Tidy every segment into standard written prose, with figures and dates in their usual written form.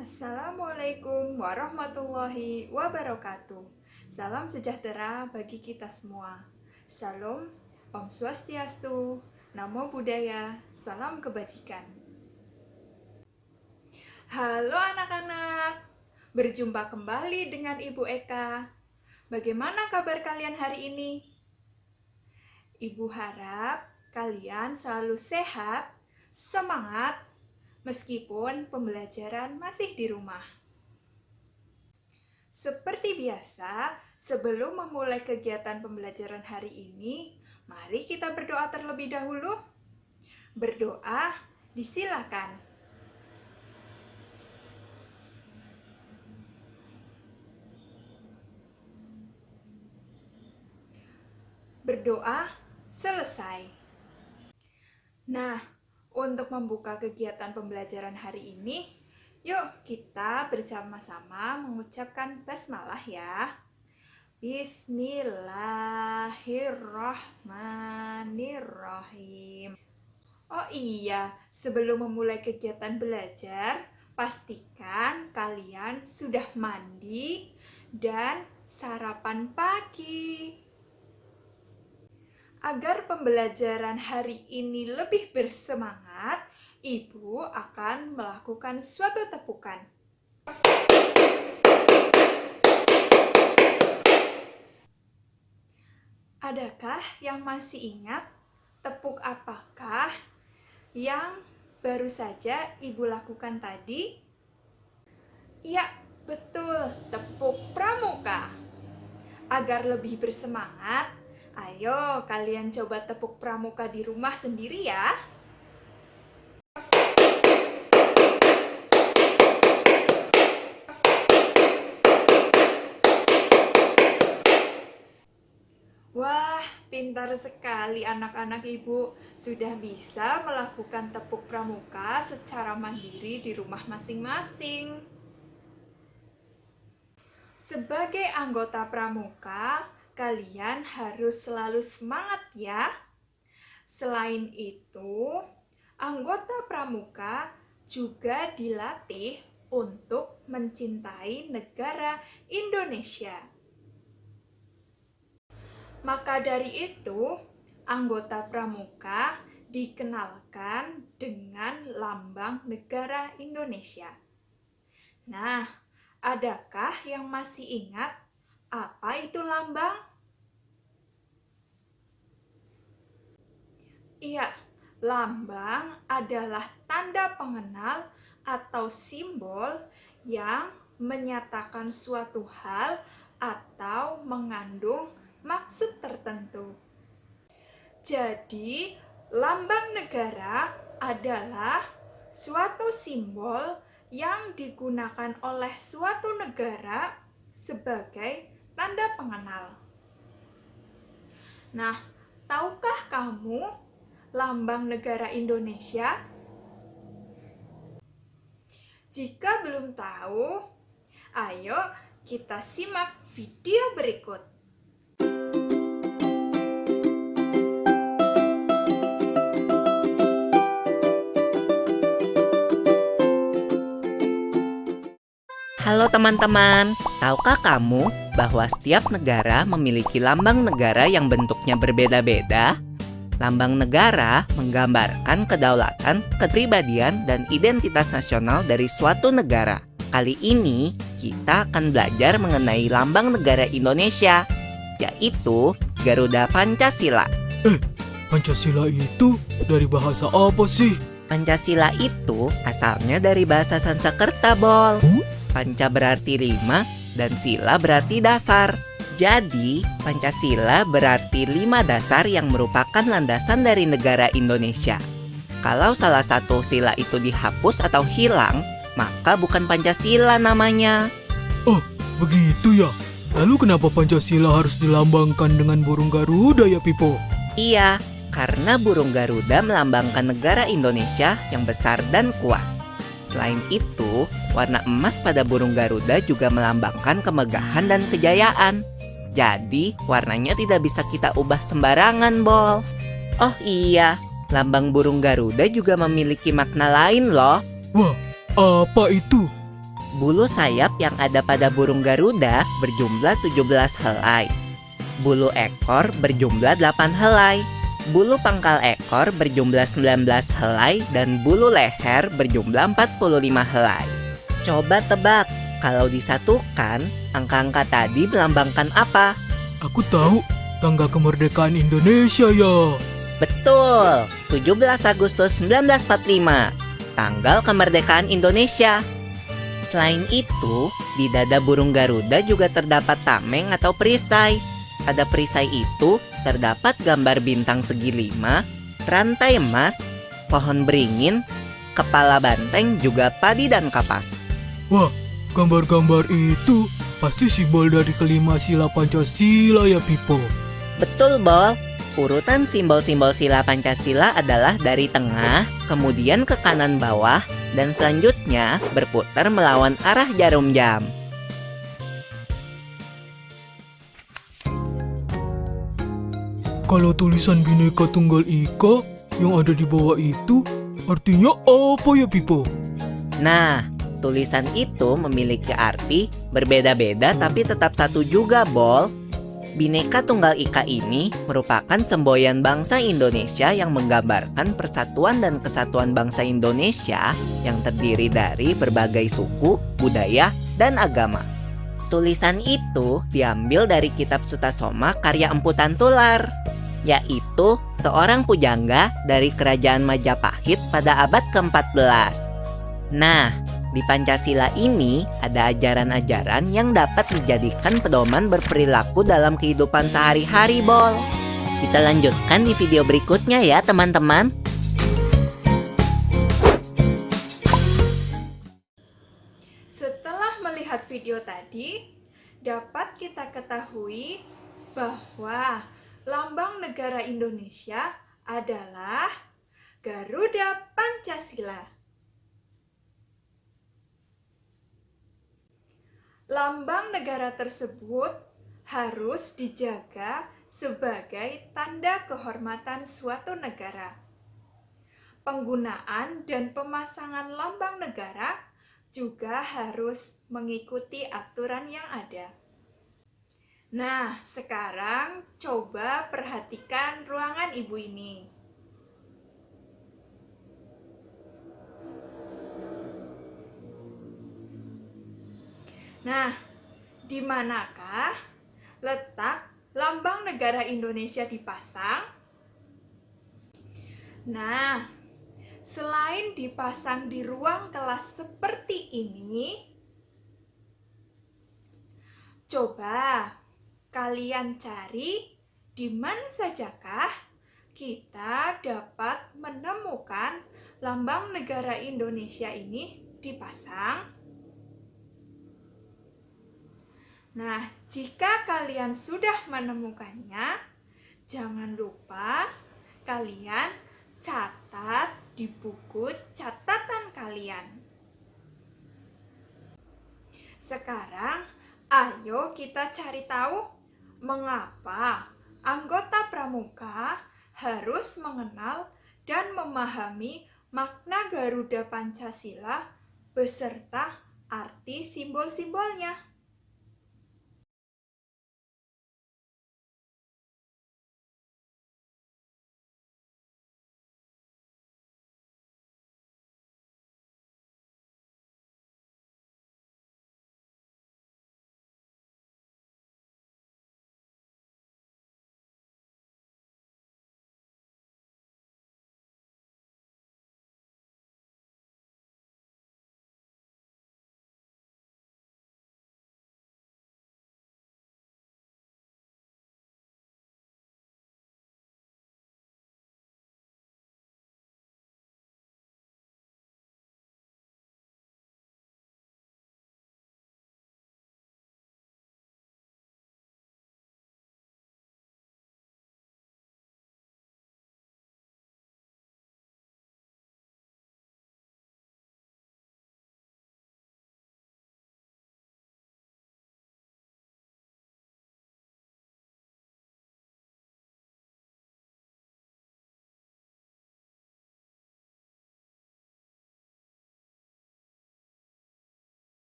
Assalamualaikum warahmatullahi wabarakatuh. Salam sejahtera bagi kita semua. Shalom, Om Swastiastu, Namo Buddhaya, salam kebajikan. Halo anak-anak, berjumpa kembali dengan Ibu Eka. Bagaimana kabar kalian hari ini? Ibu harap kalian selalu sehat, semangat, meskipun pembelajaran masih di rumah. Seperti biasa, sebelum memulai kegiatan pembelajaran hari ini, mari kita berdoa terlebih dahulu. Berdoa, disilakan. Berdoa selesai. Nah, untuk membuka kegiatan pembelajaran hari ini, yuk kita bersama-sama mengucapkan basmalah ya. Bismillahirrahmanirrahim. Oh iya, sebelum memulai kegiatan belajar, pastikan kalian sudah mandi dan sarapan pagi. Agar pembelajaran hari ini lebih bersemangat, Ibu akan melakukan suatu tepukan. Adakah yang masih ingat tepuk apakah yang baru saja Ibu lakukan tadi? Ya, betul, tepuk pramuka. Agar lebih bersemangat, ayo kalian coba tepuk pramuka di rumah sendiri ya. Wah, pintar sekali anak-anak Ibu. Sudah bisa melakukan tepuk pramuka secara mandiri di rumah masing-masing. Sebagai anggota pramuka, kalian harus selalu semangat ya. Selain itu, anggota pramuka juga dilatih untuk mencintai negara Indonesia. Maka dari itu, anggota pramuka dikenalkan dengan lambang negara Indonesia. Nah, adakah yang masih ingat apa itu lambang? Iya, lambang adalah tanda pengenal atau simbol yang menyatakan suatu hal atau mengandung maksud tertentu. Jadi, lambang negara adalah suatu simbol yang digunakan oleh suatu negara sebagai tanda pengenal. Nah, tahukah kamu lambang negara Indonesia? Jika belum tahu, ayo kita simak video berikut. Halo teman-teman, tahukah kamu bahwa setiap negara memiliki lambang negara yang bentuknya berbeda-beda? Lambang negara menggambarkan kedaulatan, kepribadian, dan identitas nasional dari suatu negara. Kali ini, kita akan belajar mengenai lambang negara Indonesia, yaitu Garuda Pancasila. Pancasila itu dari bahasa apa sih? Pancasila itu asalnya dari bahasa Sanskerta, Bol. Panca berarti 5 dan sila berarti dasar. Jadi, Pancasila berarti 5 dasar yang merupakan landasan dari negara Indonesia. Kalau salah satu sila itu dihapus atau hilang, maka bukan Pancasila namanya. Oh, begitu ya? Lalu kenapa Pancasila harus dilambangkan dengan burung Garuda ya, Pipo? Iya, karena burung Garuda melambangkan negara Indonesia yang besar dan kuat. Selain itu, warna emas pada burung Garuda juga melambangkan kemegahan dan kejayaan. Jadi, warnanya tidak bisa kita ubah sembarangan, Bol. Oh iya, lambang burung Garuda juga memiliki makna lain loh. Wah, apa itu? Bulu sayap yang ada pada burung Garuda berjumlah 17 helai. Bulu ekor berjumlah 8 helai. Bulu pangkal ekor berjumlah 19 helai dan bulu leher berjumlah 45 helai. Coba tebak, kalau disatukan, angka-angka tadi melambangkan apa? Aku tahu, tanggal kemerdekaan Indonesia ya. Betul, 17 Agustus 1945, tanggal kemerdekaan Indonesia. Selain itu, di dada burung Garuda juga terdapat tameng atau perisai. Pada perisai itu terdapat gambar bintang segi 5, rantai emas, pohon beringin, kepala banteng, juga padi dan kapas. Wah, gambar-gambar itu pasti simbol dari kelima sila Pancasila ya Pipo. Betul, Bol. Urutan simbol-simbol sila Pancasila adalah dari tengah, kemudian ke kanan bawah, dan selanjutnya berputar melawan arah jarum jam. Kalau tulisan Bhinneka Tunggal Ika yang ada di bawah itu artinya apa ya Pipo? Nah, tulisan itu memiliki arti berbeda-beda tapi tetap satu juga, Bol. Bhinneka Tunggal Ika ini merupakan semboyan bangsa Indonesia yang menggambarkan persatuan dan kesatuan bangsa Indonesia yang terdiri dari berbagai suku, budaya, dan agama. Tulisan itu diambil dari kitab Sutasoma karya Empu Tantular, yaitu seorang pujangga dari kerajaan Majapahit pada abad ke-14. Nah, di Pancasila ini ada ajaran-ajaran yang dapat dijadikan pedoman berperilaku dalam kehidupan sehari-hari, Bol. Kita lanjutkan di video berikutnya ya, teman-teman. Setelah melihat video tadi, dapat kita ketahui bahwa lambang negara Indonesia adalah Garuda Pancasila. Lambang negara tersebut harus dijaga sebagai tanda kehormatan suatu negara. Penggunaan dan pemasangan lambang negara juga harus mengikuti aturan yang ada. Nah, sekarang coba perhatikan ruangan ibu ini. Nah, di manakah letak lambang negara Indonesia dipasang? Nah, selain dipasang di ruang kelas seperti ini, coba kalian cari di mana sajakah kita dapat menemukan lambang negara Indonesia ini dipasang. Nah, jika kalian sudah menemukannya, jangan lupa kalian catat di buku catatan kalian. Sekarang, ayo kita cari tahu mengapa anggota pramuka harus mengenal dan memahami makna Garuda Pancasila beserta arti simbol-simbolnya.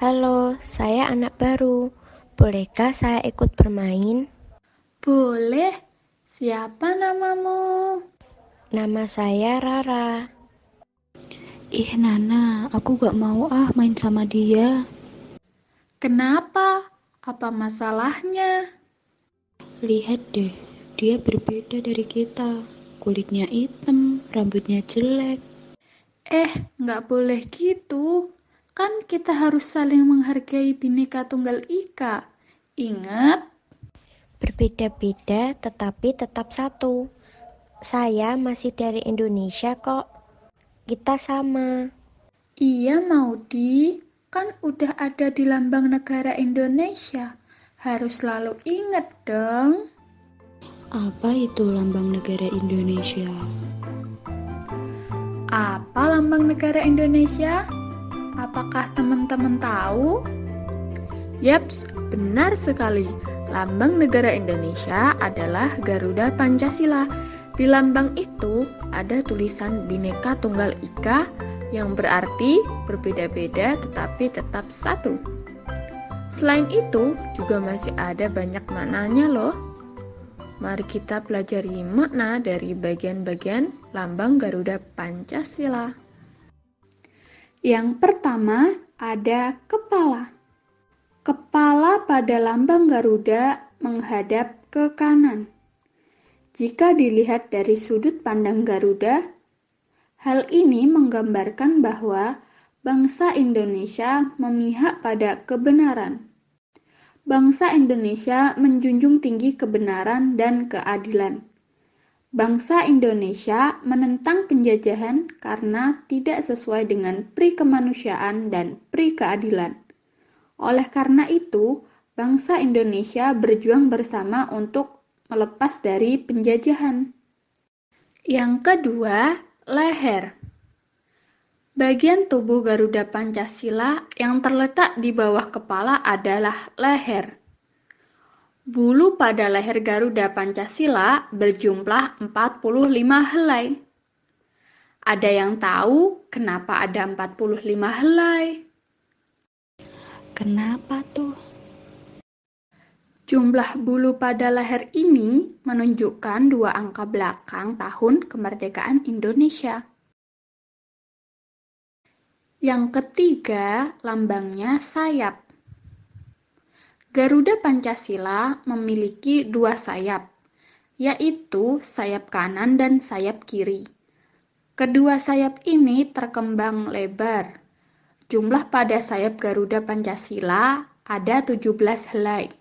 Halo, saya anak baru. Bolehkah saya ikut bermain? Boleh. Siapa namamu? Nama saya Rara. Ih, Nana, aku gak mau main sama dia. Kenapa? Apa masalahnya? Lihat deh, dia berbeda dari kita. Kulitnya hitam, rambutnya jelek. Gak boleh gitu. Kan kita harus saling menghargai Bhinneka Tunggal Ika. Ingat? Berbeda-beda tetapi tetap satu. Saya masih dari Indonesia kok. Kita sama. Iya, Maudi. Kan udah ada di lambang negara Indonesia. Harus selalu ingat dong. Apa itu lambang negara Indonesia? Apa lambang negara Indonesia? Apakah teman-teman tahu? Yaps, benar sekali. Lambang negara Indonesia adalah Garuda Pancasila. Di lambang itu ada tulisan Bhinneka Tunggal Ika yang berarti berbeda-beda tetapi tetap satu. Selain itu, juga masih ada banyak maknanya loh. Mari kita pelajari makna dari bagian-bagian lambang Garuda Pancasila. Yang pertama ada kepala. Kepala pada lambang Garuda menghadap ke kanan. Jika dilihat dari sudut pandang Garuda, hal ini menggambarkan bahwa bangsa Indonesia memihak pada kebenaran. Bangsa Indonesia menjunjung tinggi kebenaran dan keadilan. Bangsa Indonesia menentang penjajahan karena tidak sesuai dengan pri kemanusiaan dan pri keadilan. Oleh karena itu, bangsa Indonesia berjuang bersama untuk melepas dari penjajahan. Yang kedua, leher. Bagian tubuh Garuda Pancasila yang terletak di bawah kepala adalah leher. Bulu pada leher Garuda Pancasila berjumlah 45 helai. Ada yang tahu kenapa ada 45 helai? Kenapa tuh? Jumlah bulu pada leher ini menunjukkan 2 angka belakang tahun kemerdekaan Indonesia. Yang ketiga, lambangnya sayap. Garuda Pancasila memiliki 2 sayap, yaitu sayap kanan dan sayap kiri. Kedua sayap ini terkembang lebar. Jumlah pada sayap Garuda Pancasila ada 17 helai.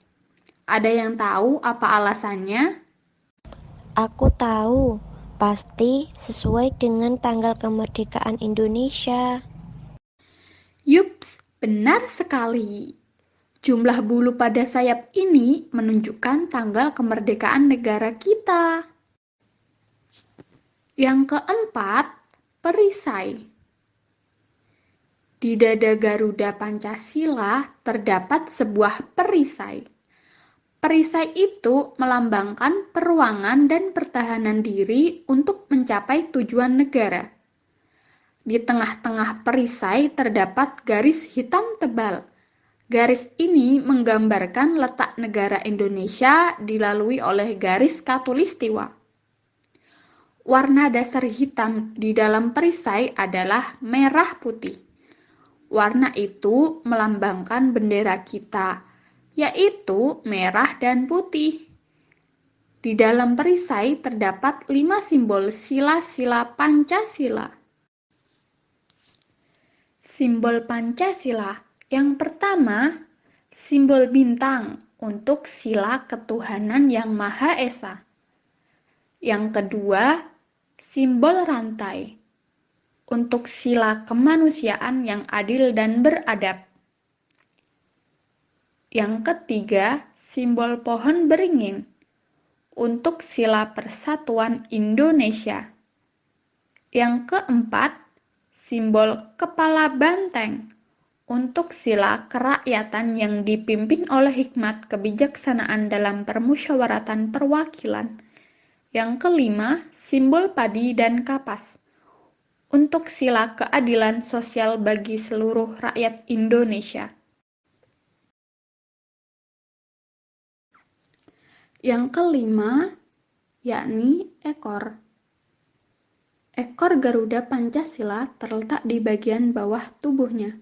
Ada yang tahu apa alasannya? Aku tahu, pasti sesuai dengan tanggal kemerdekaan Indonesia. Yups, benar sekali. Jumlah bulu pada sayap ini menunjukkan tanggal kemerdekaan negara kita. Yang keempat, perisai. Di dada Garuda Pancasila terdapat sebuah perisai. Perisai itu melambangkan perjuangan dan pertahanan diri untuk mencapai tujuan negara. Di tengah-tengah perisai terdapat garis hitam tebal. Garis ini menggambarkan letak negara Indonesia dilalui oleh garis khatulistiwa. Warna dasar hitam di dalam perisai adalah merah putih. Warna itu melambangkan bendera kita, yaitu merah dan putih. Di dalam perisai terdapat 5 simbol sila-sila Pancasila. Simbol Pancasila. Yang pertama, simbol bintang untuk sila ketuhanan yang Maha Esa. Yang kedua, simbol rantai untuk sila kemanusiaan yang adil dan beradab. Yang ketiga, simbol pohon beringin untuk sila persatuan Indonesia. Yang keempat, simbol kepala banteng untuk sila kerakyatan yang dipimpin oleh hikmat kebijaksanaan dalam permusyawaratan perwakilan. Yang kelima, simbol padi dan kapas untuk sila keadilan sosial bagi seluruh rakyat Indonesia. Yang kelima, yakni ekor. Ekor Garuda Pancasila terletak di bagian bawah tubuhnya.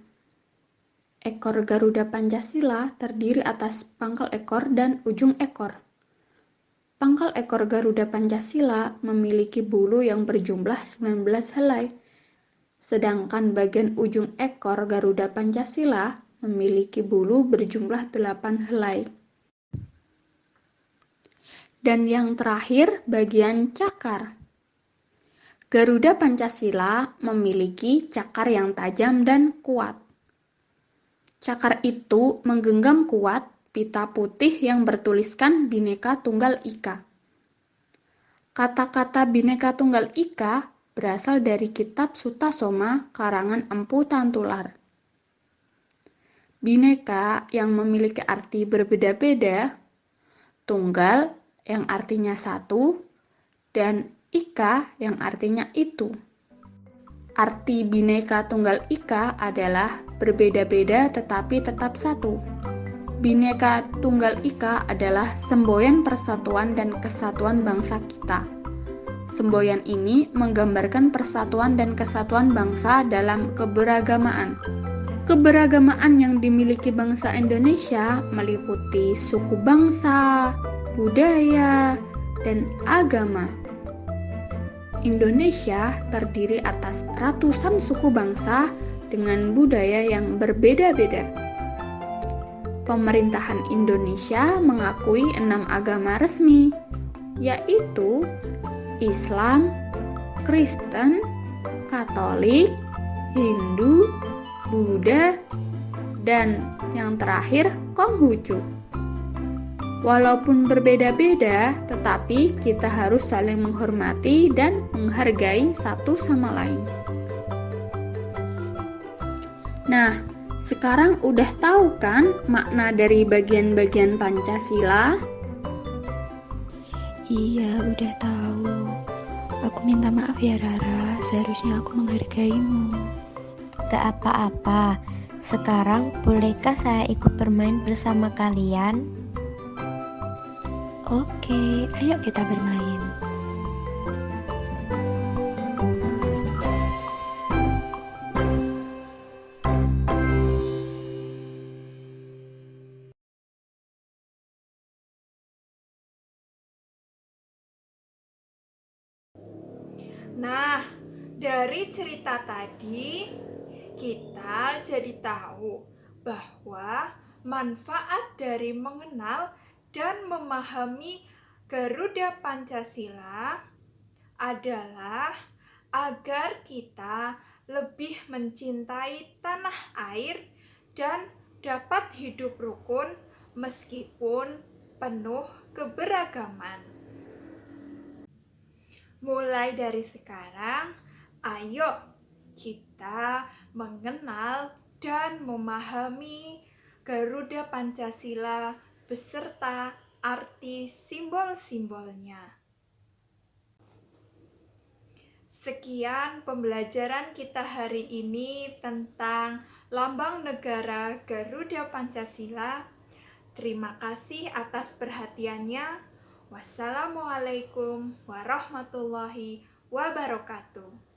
Ekor Garuda Pancasila terdiri atas pangkal ekor dan ujung ekor. Pangkal ekor Garuda Pancasila memiliki bulu yang berjumlah 19 helai, sedangkan bagian ujung ekor Garuda Pancasila memiliki bulu berjumlah 8 helai. Dan yang terakhir, bagian cakar. Garuda Pancasila memiliki cakar yang tajam dan kuat. Cakar itu menggenggam kuat pita putih yang bertuliskan Bhinneka Tunggal Ika. Kata-kata Bhinneka Tunggal Ika berasal dari kitab Sutasoma karangan Empu Tantular. Bhinneka yang memiliki arti berbeda-beda, tunggal yang artinya satu, dan ika yang artinya itu. Arti Bhinneka Tunggal Ika adalah berbeda-beda tetapi tetap satu. Bhinneka Tunggal Ika adalah semboyan persatuan dan kesatuan bangsa kita. Semboyan ini menggambarkan persatuan dan kesatuan bangsa dalam keberagamaan. Keberagamaan yang dimiliki bangsa Indonesia meliputi suku bangsa, budaya, dan agama. Indonesia terdiri atas ratusan suku bangsa dengan budaya yang berbeda-beda. Pemerintahan Indonesia mengakui 6 agama resmi, yaitu Islam, Kristen, Katolik, Hindu, Buddha, dan yang terakhir Konghucu. Walaupun berbeda-beda, tetapi kita harus saling menghormati dan menghargai satu sama lain. Nah, sekarang udah tahu kan makna dari bagian-bagian Pancasila? Iya, udah tahu. Aku minta maaf ya Rara, seharusnya aku menghargaimu. Gak apa-apa. Sekarang bolehkah saya ikut bermain bersama kalian? Oke, ayo kita bermain. Nah, dari cerita tadi kita jadi tahu bahwa manfaat dari mengenal dan memahami Garuda Pancasila adalah agar kita lebih mencintai tanah air dan dapat hidup rukun meskipun penuh keberagaman. Mulai dari sekarang, ayo kita mengenal dan memahami Garuda Pancasila beserta arti simbol-simbolnya. Sekian pembelajaran kita hari ini tentang lambang negara Garuda Pancasila. Terima kasih atas perhatiannya. Wassalamualaikum warahmatullahi wabarakatuh.